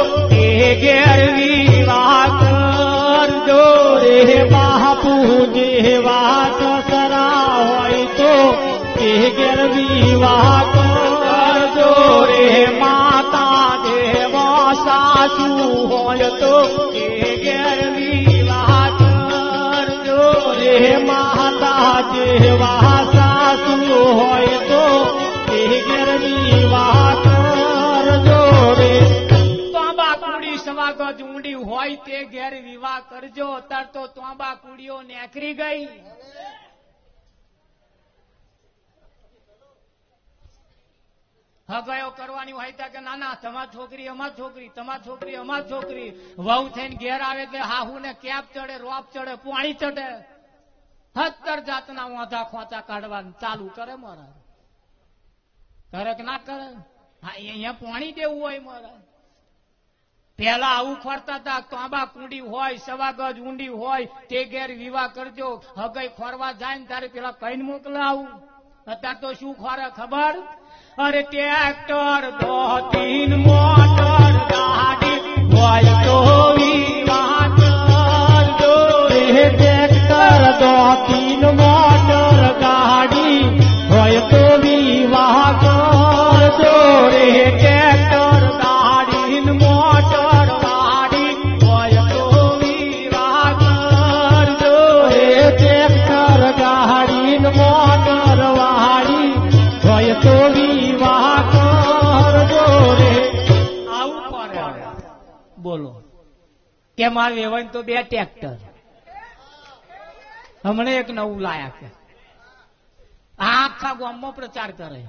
એ ઘેર વિવાહ કરજો રે. બાપુ જેવા સસરા હોય તો એ ઘેર વિવાહ કરજો રે. માતા જેવા સાસુ હોય તો એ ઘેર વિવાહ કરજો રે. માતા જેવા સાસુ હોય તો એ ઘેર વિવાહ કરજો રે. તોબા કુડી સવાગજ ઊંડી હોય તે ઘેર વિવાહ કરજો. અત્યારે તો તોબા કુડીઓ નેકરી ગઈ. હગાયો કરવાની હોય ત્યાં કે નાના તમારી છોકરી અમાર છોકરી, તમારી છોકરી અમાર છોકરી. વહુ થઈને ઘેર આવે એટલે હાહુ ને કેપ ચડે, રોપ ચડે, પાણી ચડે. 70 જાતના વાંધા ખોંચા કાઢવાનું ચાલુ કરે. મારા કરે કે ના કરે? હા, અહીંયા પાણી દેવું હોય. મારા પેલા આવું ખોરતા હતા. તોબા કુંડી હોય, સવાગજ ઊંડી હોય તે ઘેર વિવાહ કરજો. હગાઈ ખોરવા જાય ને ત્યારે પેલા કઈને મોકલે આવું. અત્યારે તો શું ખોરે ખબર? અરે ટ્રેક્ટર, દોતીન, મોટર ગાડી હોય તો વિવાહ કરજો રે. ટ્રેક્ટર, દોતીન, મોટર ગાડી હોય તો વિવાહ કરજો રે. ટ્રેક્ટર, ગાડી, મોટર ગાડી હોય તો વિવાહ કરજો રે. ટ્રેક્ટર, ગાડી, મોટર વાળી હોય તો વિવાહ કરજો રે. આવું કરે. બોલો કે મારે વેવાય તો 2 ટ્રેક્ટર. હમણાં એક નવું લાયા કે આખા ગામમાં પ્રચાર કરે.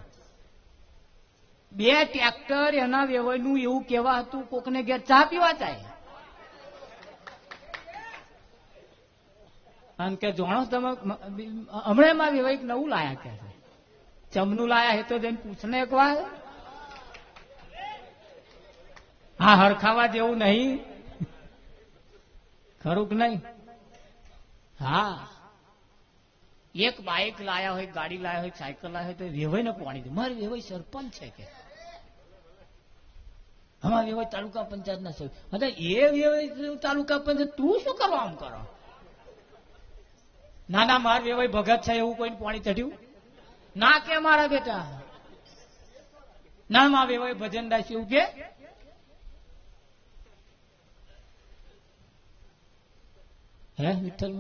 2 ટ્રેક્ટર એના વેવાયનું એવું કેવા હતું, કોકને ઘેર ચા પીવા જાય. કારણ કે જાણો તમે હમણાં એમાં વેવાય નવું લાયા કે ચમનું લાયા હે તો જઈને પૂછને એક વાર. હા, હરખાવા જેવું નહીં, ખરું કે નહીં? હા, એક બાઇક લાયા હોય, ગાડી લાયા હોય, સાયકલ લાયા હોય તો વેવાય ને પાણી દે. મારે વેવાય સરપંચ છે કે અમારે વેવાય તાલુકા પંચાયત ના સભ્ય. એ વેવાય તાલુકા પંચાયત તું શું કરવા આમ કરો? ના ના, માર વેવાય ભગત છે એવું કોઈને પાણી ચઢ્યું ના કે મારા બેટા? ના, માર વેવાય ભજનદાસ એવું કે? હે વિઠ્ઠલ,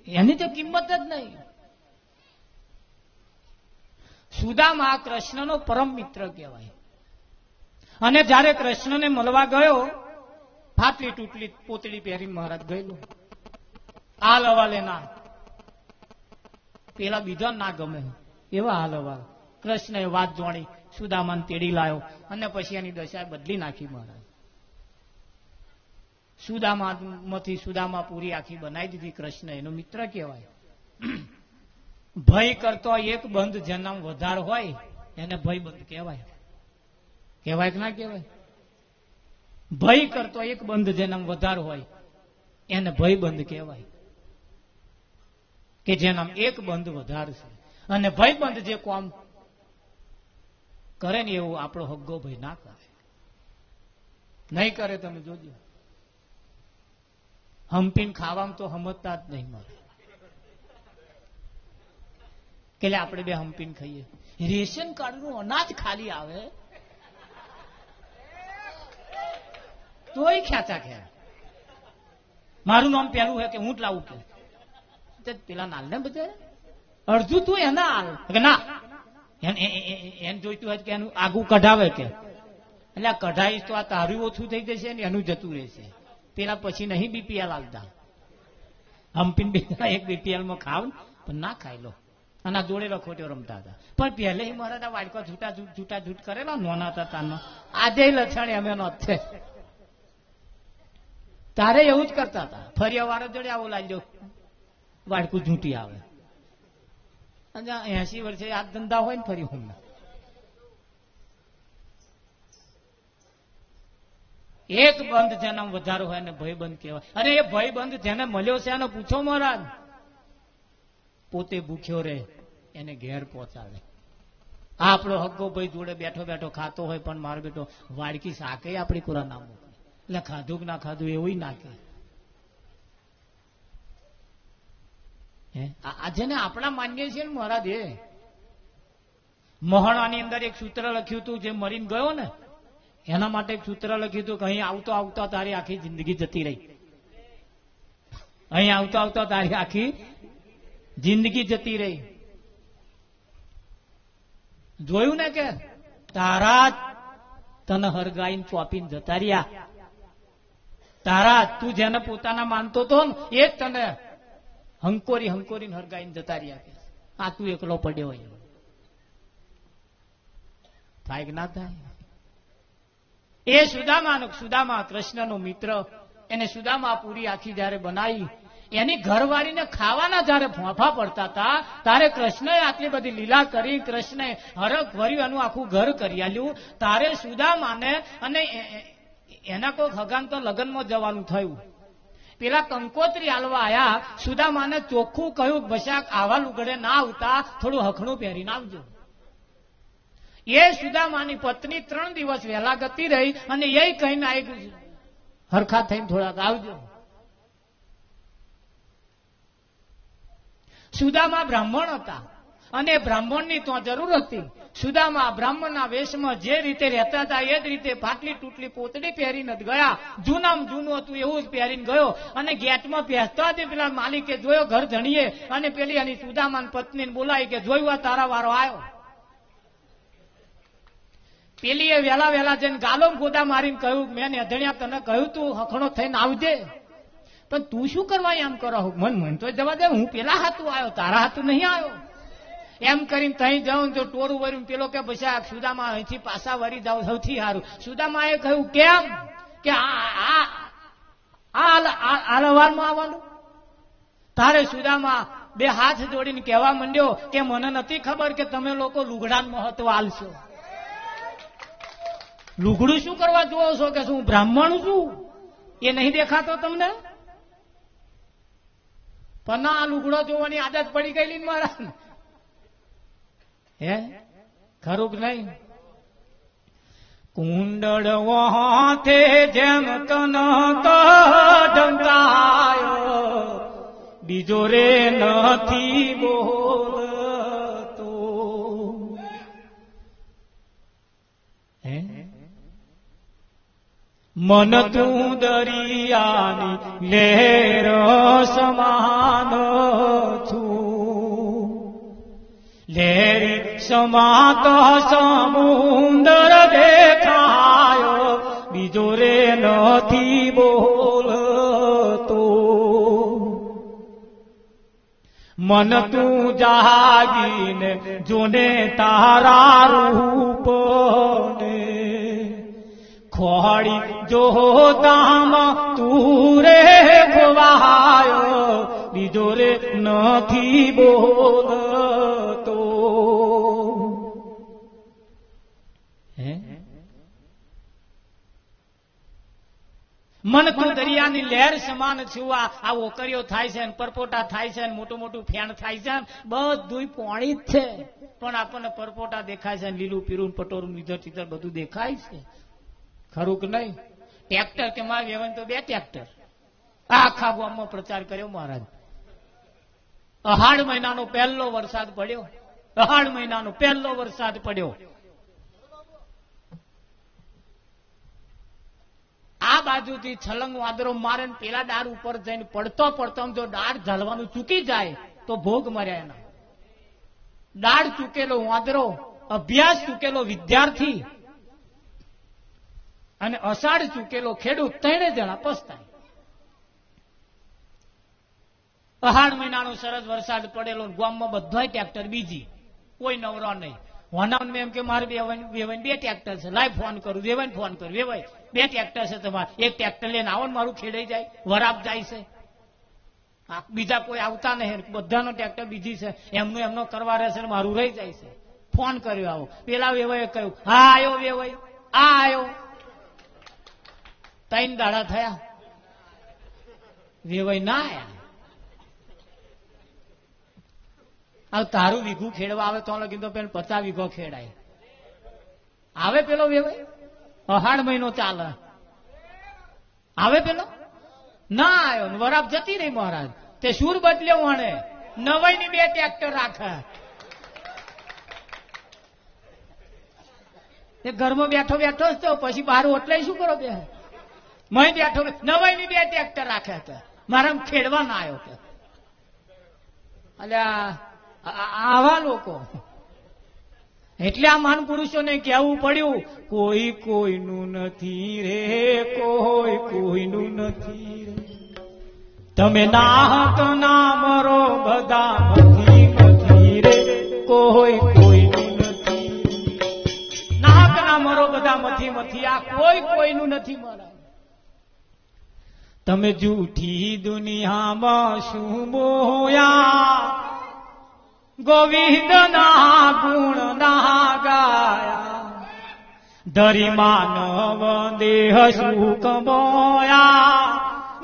એની તો કિંમત જ નહીં. સુદામા કૃષ્ણનો પરમ મિત્ર કહેવાય. અને જયારે કૃષ્ણને મળવા ગયો, ફાટલી તૂટલી પોતળી પહેરી મહારાજ ગયેલો. હાલ હવાલે ના, પેલા બીજા ના ગમે એવા હાલ હવાલ. કૃષ્ણએ વાત જોણી, સુદામાને તેડી લાયો અને પછી એની દશા બદલી નાખી મહારાજ. સુદામામાંથી સુદામાપુરી આખી બનાવી દીધી. કૃષ્ણ એનો મિત્ર કહેવાય. ભય કરતો એક બંધ જેનામ વધાર હોય એને ભય બંધ કહેવાય. કહેવાય કે ના કહેવાય? ભય કરતો એક બંધ જેનામ વધાર હોય એને ભય બંધ કહેવાય. કે જેનામ એક બંધ વધાર છે. અને ભય બંધ જે કોમ કરે ને એવું આપણો હગ્ગો ભય ના કરે. નહીં કરે, તમે જોજો. હંપીને ખાવામાં તો સમજતા જ નહીં મળે કે આપણે બે હંપીને ખાઈએ. રેશન કાર્ડ નું અનાજ ખાલી આવે તોય ખેંચા ખેર. મારું નામ પેલું હે કે હું જ લાવું કે પેલા નાલ ને બધે અડધું તું એના હાલ કે ના, એને જોઈતું હોય કે એનું આગું કઢાવે કે એટલે આ કઢાઈશ તો આ તારું ઓછું થઈ જશે ને એનું જતું રહેશે. પેલા પછી નહીં બીપીએલ આવતા. હમ્પીન બીજા એક બીપીએલ માં ખાવ પણ ના ખાઈ લો. અને જોડે લખોટીઓ રમતા હતા. પણ પહેલે મારા વાડકો જૂટા જૂટ કરેલો નોના હતા તારનો. આજે લક્ષણ અમે નો છે. તારે એવું જ કરતા હતા. ફરિયા વાળો જોડે આવો લાગ્યો વાડકું જૂટી આવે. અને 80 વર્ષે આ ધંધા હોય ને ફરી હું એક બંધ જેના વધારો હોય ને ભયબંધ કહેવાય. અને એ ભયબંધ જેને મળ્યો છે એને પૂછો મહારાજ, પોતે ભૂખ્યો રહે એને ઘેર પહોંચાડે. આપણો હગ્ગો ભાઈ જોડે બેઠો બેઠો ખાતો હોય પણ મારો બેટો વાડકી શાકે આપણી કોરા ના મૂકે. એટલે ખાધું કે ના ખાધું એવું નાખે. આ જેને આપણા માન્ય છે ને મહારાજ, એ મહાણાની અંદર એક સૂત્ર લખ્યું હતું જે મરીને ગયો ને એના માટે એક સૂત્ર લખ્યું હતું કે અહીં આવતો આવતા તારી આખી જિંદગી જતી રહી. અહીં આવતો આવતા તારી આખી જિંદગી જતી રહી. જોયું ને કે તારા તને હરગાઈને ચોપીને જતા રહ્યા. તારા તું જેને પોતાના માનતો હતો ને એ જ તને હંકોરી હંકોરીને હરગાઈને જતા રહ્યા. આ તું એકલો પડ્યો હોય થાય કે ના થાય? એ સુદામા કૃષ્ણનો મિત્ર, એને સુદામા પૂરી આખી જયારે બનાવી, એની ઘરવાળીને ખાવાના જયારે ફોફા પડતા હતા તારે કૃષ્ણએ આટલી બધી લીલા કરી. કૃષ્ણએ હરખ ભર્યું એનું આખું ઘર કરી આલ્યું. તારે સુદામાને અને એના કોઈ હગાન તો લગ્નમાં જવાનું થયું. પેલા કંકોત્રી આલવા આયા. સુદામાને ચોખ્ખું કહ્યું બશાક આવા લુગડે ના આવતા, થોડું હખણું પહેરીને આવજો. એ સુદામાની પત્ની 3 દિવસ વહેલા ગતી રહી અને એ કહીને આવી હરખા થઈને થોડાક આવજો. સુદામા બ્રાહ્મણ હતા અને બ્રાહ્મણની તો જરૂર હતી. સુદામા બ્રાહ્મણના વેશમાં જે રીતે રહેતા હતા એ જ રીતે ફાટલી તૂટલી પોતડી પહેરીને જ ગયા. જૂનામાં જૂનું હતું એવું જ પહેરીને ગયો. અને ગેટમાં પહેરતા જ પેલા માલિકે જોયો ઘર ધણીએ અને પેલી એની સુદામાની પત્નીને બોલાવી કે જોયું આ તારા વારો આવ્યો. પેલી એ વેલા જઈને ગાલો ગોદા મારીને કહ્યું મેં અધણ્યા તને કહ્યું તું હખણો થઈને આવજે, પણ તું શું કરવા એમ કરો? મન તો જવા દે, હું પેલા હાથું આવ્યો તારા હાથું નહીં આવ્યો. એમ કરીને તઈ જાઉં તો ટોરું વળ્યું પેલો કે પછી આ સુદામા અહીંથી પાછા વળી જાવ સૌથી સારું. સુદામાએ કહ્યું કેમ કે હાલવારમાં આવવાનું. તારે સુદામા બે હાથ જોડીને કહેવા માંડ્યો કે મને નથી ખબર કે તમે લોકો લુગડાનું મહત્વ આલશો. લુગડું શું કરવા જોવો છો કે શું બ્રાહ્મણ છું એ નહીં દેખાતો તમને? પણ આ લુગડો જોવાની આદત પડી ગયેલી મારા. હે ખરું કે નહીં? કુંડળ વાતે જેમ તન ઢંકાયો બીજો રે નથી બોલતો. હે મન તું દરિયાની લહેર સમાન છું. લહેરી સમાત સમુદર દેખાયો બીજો રે નથી બોલતો. મન તું જાગીને જોને તારા રૂપને ખોડી જોતામાં તું રે ખોવાયો બીજો રે નથી બોલતો. મન તું દરિયાની લહેર સમાન છું. આ ઓકરીઓ થાય છે, પરપોટા થાય છે, મોટું મોટું ફેણ થાય છે, બધું પાણી જ છે. પણ આપણને પરપોટા દેખાય છે, લીલું પીરું પટોરું લીધર ચીધર બધું દેખાય છે. ખરું કે નહીં? ટ્રેક્ટર કે માં વેવન તો બે ટ્રેક્ટર આખા ગામમાં પ્રચાર કર્યો મહારાજ. અહાડ મહિનાનો પહેલો વરસાદ પડ્યો. અહાડ મહિનાનો પહેલો વરસાદ પડ્યો. આ બાજુથી છલંગ વાદરો મારે પેલા ડાળ ઉપર જઈને પડતો પડતો જો ડાળ ઝાલવાનું ચૂકી જાય તો ભોગ મર્યા એના. ડાળ ચૂકેલો વાદરો, અભ્યાસ ચૂકેલો વિદ્યાર્થી અને અષાઢ ચૂકેલો ખેડૂત ત્રણે જણા પસ્તાય. અહાડ મહિનાનો સરસ વરસાદ પડેલો, ગામમાં બધાય ટ્રેક્ટર બીજી, કોઈ નવરો નહીં. હોનાવન એમ કે મારે વેવાઈ બે ટ્રેક્ટર છે, લાઈ ફોન કરું, વેવાઈ ફોન કરું, વેવાઈ બે ટ્રેક્ટર છે તમારે, એક ટ્રેક્ટર લઈને આવો ને મારું ખેડાઈ જાય, વરાપ જાય છે. બીજા કોઈ આવતા નહીં, બધાનો ટ્રેક્ટર બીજી છે, એમનું એમનો કરવા રહેશે ને મારું રહી જાય છે. ફોન કર્યો આવો, પેલા વેવાઈએ કહ્યું હા આવ્યો વેવાઈ, આ આવ્યો. 3 દાડા થયા, વેવાઈ ના આયા. તારું વીઘું ખેડવા આવે તો લગી તો પેલો 50 વીઘો ખેડાય. આવે પેલો વેવાઈ, અહાડ મહિનો ચાલે, આવે પેલો ના આવ્યો. વરાપ જતી રહી મહારાજ. તે સુર બદલ્યો વણે, નવાઈ ની 2 ટ્રેક્ટર રાખે. એ ઘરમાં બેઠો બેઠો જ તો પછી બહાર ઓટલાય શું કરો બે મય બેઠો, નવાઈ ની 2 ટ્રેક્ટર રાખે કે મારા ખેડવા ના આવ્યો કે. અલ્યા આવા લોકો એટલે આ મહાન પુરુષોને કહેવું પડ્યું કોઈ કોઈનું નથી રે, કોઈ કોઈનું નથી રે. તમે નાહક ના મરો બધા મથી રે, કોઈ કોઈનું નથી. નાહક ના મરો બધા મથી, આ કોઈ કોઈનું નથી મરા. તમે જૂઠી દુનિયામાં શું બોયા, ગોવિંદ ના ગુણ ના ગાયા. ધરી માનવ દેહ સુખ બોયા,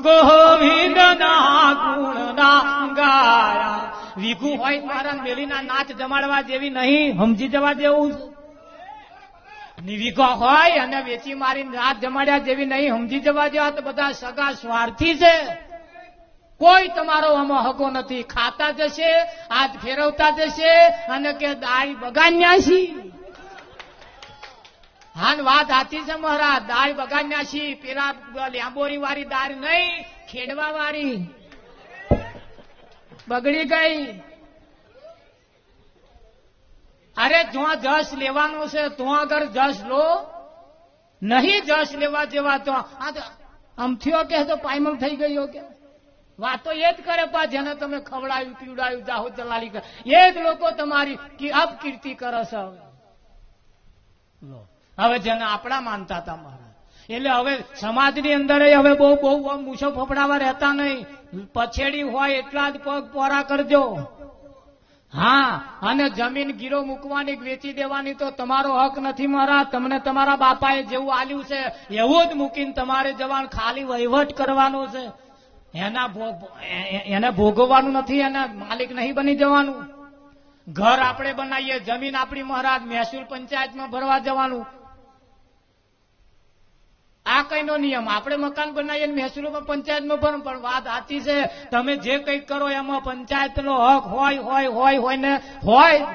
ગોવિંદ ના ગુણ ના ગાયા. વિઘુ હોય મારા મેલીના નાચ જમાડવા જેવી નહીં, સમજી જવા જેવું. નિવિઘો હોય અને વેચી મારી નાચ જમાડ્યા જેવી નહીં, સમજી જવા જેવા. તો બધા સગા સ્વાર્થી છે. કોઈ તમારો આમાં હકો નથી. ખાતા જશે, હાથ ફેરવતા જશે અને કે દાળ બગાડ્યાસી. હાન વાત સાચી છે મહારાજ, દાળ બગાડ્યાસી. પેલા લેંબોરી વાળી દાળ નહીં, ખેડવા વાળી બગડી ગઈ. અરે જો જશ લેવાનો છે તો આગળ જશ લો, નહીં જશ લેવા જેવા તો આમ થયો કે તો પાયમલ થઈ ગયો કે વાતો એ જ કરે પા જેને તમે ખવડાયું પીવડાયું જાહો જલાલી કરે એ જ લોકો તમારી અપકીર્તિ કરે છે. હવે જેને આપણા માનતા હતા મહારાજ, એટલે હવે સમાજની અંદર હવે બહુ બહુ મૂછો ફફડાવા રહેતા નહીં. પછેડી હોય એટલા જ પગ પોરા કરજો. હા, અને જમીન ગીરો મૂકવાની વેચી દેવાની તો તમારો હક નથી મહારાજ. તમને તમારા બાપાએ જેવું આલ્યું છે એવું જ મૂકીને તમારે જવાનું, ખાલી વહીવટ કરવાનો છે. એને ભોગવવાનું નથી, એના માલિક નહીં બની જવાનું. ઘર આપણે બનાવીએ, જમીન આપણી મહારાજ, મહેસૂલ પંચાયતમાં ભરવા જવાનું. આ કઈનો નિયમ. આપણે મકાન બનાવીએ મહેસૂલમાં પંચાયતમાં ભરો, પણ વાત સાચી છે. તમે જે કંઈક કરો એમાં પંચાયતનો હક હોય ને હોય,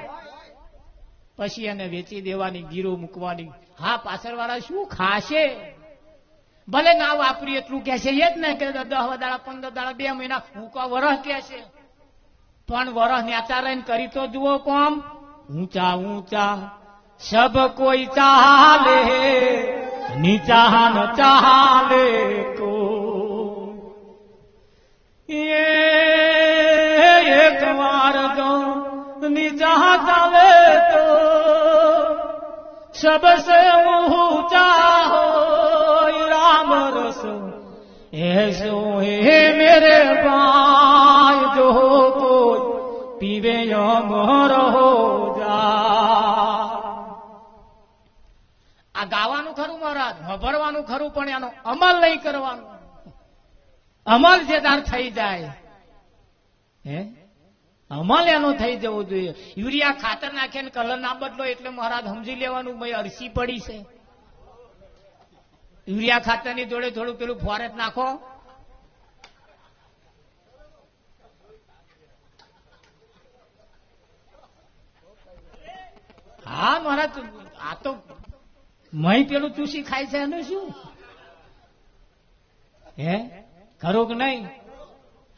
પછી એને વેચી દેવાની, ગીરો મૂકવાની. હા, પાછળવાળા શું ખાશે? ભલે ના વાપરી એટલું કે છે એ જ ને કે 10 દાડા 15 દાડા 2 મહિના હું કો વરસ કે છે, પણ વરસ નેચા રહીને કરી તો જુઓ કોમ. ઊંચા ઊંચા સબ કોઈ ચાલે, નીચા ન ચાલે કો. એક વાર જો નીચા ચાલે તો सबसे ऊंचा हो राम रस ऐसो है मेरे भाई जो कोई पीवे अमर हो જા. આ ગાવાનું ખરું મહારાજ, ભરવાનું ખરું, પણ એનો અમલ નહીં કરવાનો. અમલ જે તાર થઈ જાય, હે અમલ એનો થઈ જવો જોઈએ. યુરિયા ખાતર નાખે ને કલર ના બદલો એટલે મહારાજ સમજી લેવાનું ભાઈ અરસી પડી છે. યુરિયા ખાતર ની જોડે થોડું પેલું ફોરેટ નાખો, હા મહારાજ આ તો મહી પેલું ચૂસી ખાય છે એનું શું? હે ખરું કે નહીં?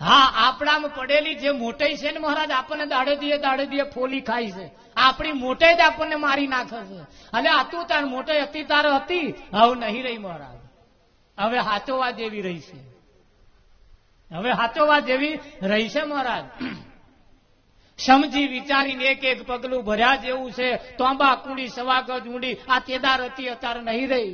હા, આપણામાં પડેલી જે મોટાઈ છે ને મહારાજ, આપણને દાડે દીએ ફોલી ખાય છે. આપણી મોટાઈ જ આપણને મારી નાખે છે. અને આ તું તાર મોટાઈ હતી તાર હતી, હવે નહીં રહી મહારાજ. હવે હાચોવા જેવી રહી છે, હવે હાચોવા જેવી રહી છે મહારાજ. સમજી વિચારીને એક એક પગલું ભર્યા જેવું છે. તોંબા કુડી સવાગજ ઊંડી આ તેદાર હતી અત્યારે નહીં રહી.